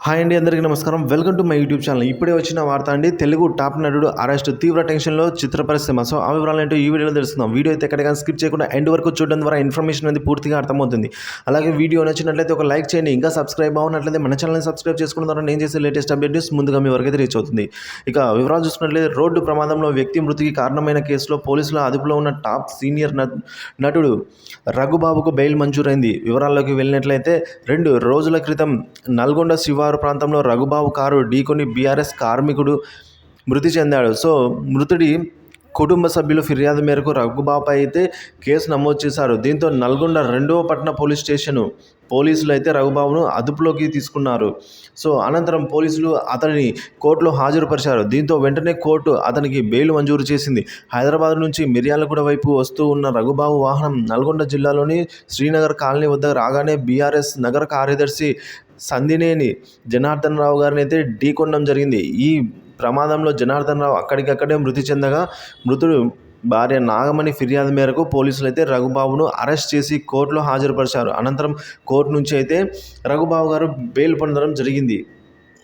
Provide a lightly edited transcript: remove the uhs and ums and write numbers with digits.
Hi అండి, అందరికీ నమస్కారం. Welcome to my YouTube channel. ఇప్పుడే వచ్చిన వార్త అండి. తెలుగు టాప్ నటుడు అరెస్ట్, తీవ్ర టెన్షన్లో చిత్ర పరిశ్రమ. సో ఆ వివరాలు ఏంటో ఈ వీడియోలో తెలుసుకుందాం. వీడియో అయితే ఎక్కడికైనా స్కిప్ చేయకుండా ఎండ్ వరకు చూడడం ద్వారా ఇన్ఫర్మేషన్ అనేది పూర్తిగా అర్థమవుతుంది. అలాగే వీడియో నచ్చినట్లయితే ఒక లైక్ చేయండి. ఇంకా సబ్స్క్రైబ్ అవ్వనట్లయితే మన ఛానల్ని సబ్స్క్రైబ్ చేసుకోవడం ద్వారా నేను చేసే లేటెస్ట్ అప్డేట్ న్యూస్ ముందుగా మీ వరకు అయితే రీచ్ అవుతుంది. ఇక వివరాలు చూసుకున్నట్లయితే రోడ్డు ప్రమాదంలో వ్యక్తి మృతికి కారణమైన కేసులో పోలీసుల అదుపులో ఉన్న టాప్ సీనియర్ నటుడు రఘుబాబుకు బెయిల్ మంజూరైంది. వివరాల్లోకి వెళ్ళినట్లయితే 2 రోజుల క్రితం నల్గొండ శివారు ప్రాంతంలో రఘుబాబు కారు ఢీకొని బీఆర్ఎస్ కార్మికుడు మృతి చెందాడు. సో మృతుడి కుటుంబ సభ్యులు ఫిర్యాదు మేరకు రఘుబాబుపై అయితే కేసు నమోదు చేశారు. దీంతో నల్గొండ 2వ పట్టణ పోలీస్ స్టేషన్ పోలీసులు అయితే రఘుబాబును అదుపులోకి తీసుకున్నారు. సో అనంతరం పోలీసులు అతనిని కోర్టులో హాజరుపరిచారు. దీంతో వెంటనే కోర్టు అతనికి బెయిల్ మంజూరు చేసింది. హైదరాబాద్ నుంచి మిర్యాలగూడ వైపు వస్తూ ఉన్న రఘుబాబు వాహనం నల్గొండ జిల్లాలోని శ్రీనగర్ కాలనీ వద్ద రాగానే బీఆర్ఎస్ నగర కార్యదర్శి సందినేని జనార్దన్ రావు గారిని అయితే ఢీకొనడం జరిగింది. ఈ ప్రమాదంలో జనార్దన్ రావు అక్కడికక్కడే మృతి చెందగా మృతుడు భార్య నాగమణి ఫిర్యాదు మేరకు పోలీసులు అయితే రఘుబాబును అరెస్ట్ చేసి కోర్టులో హాజరుపరిచారు. అనంతరం కోర్టు నుంచి అయితే రఘుబాబు గారు బెయిల్ పొందడం జరిగింది.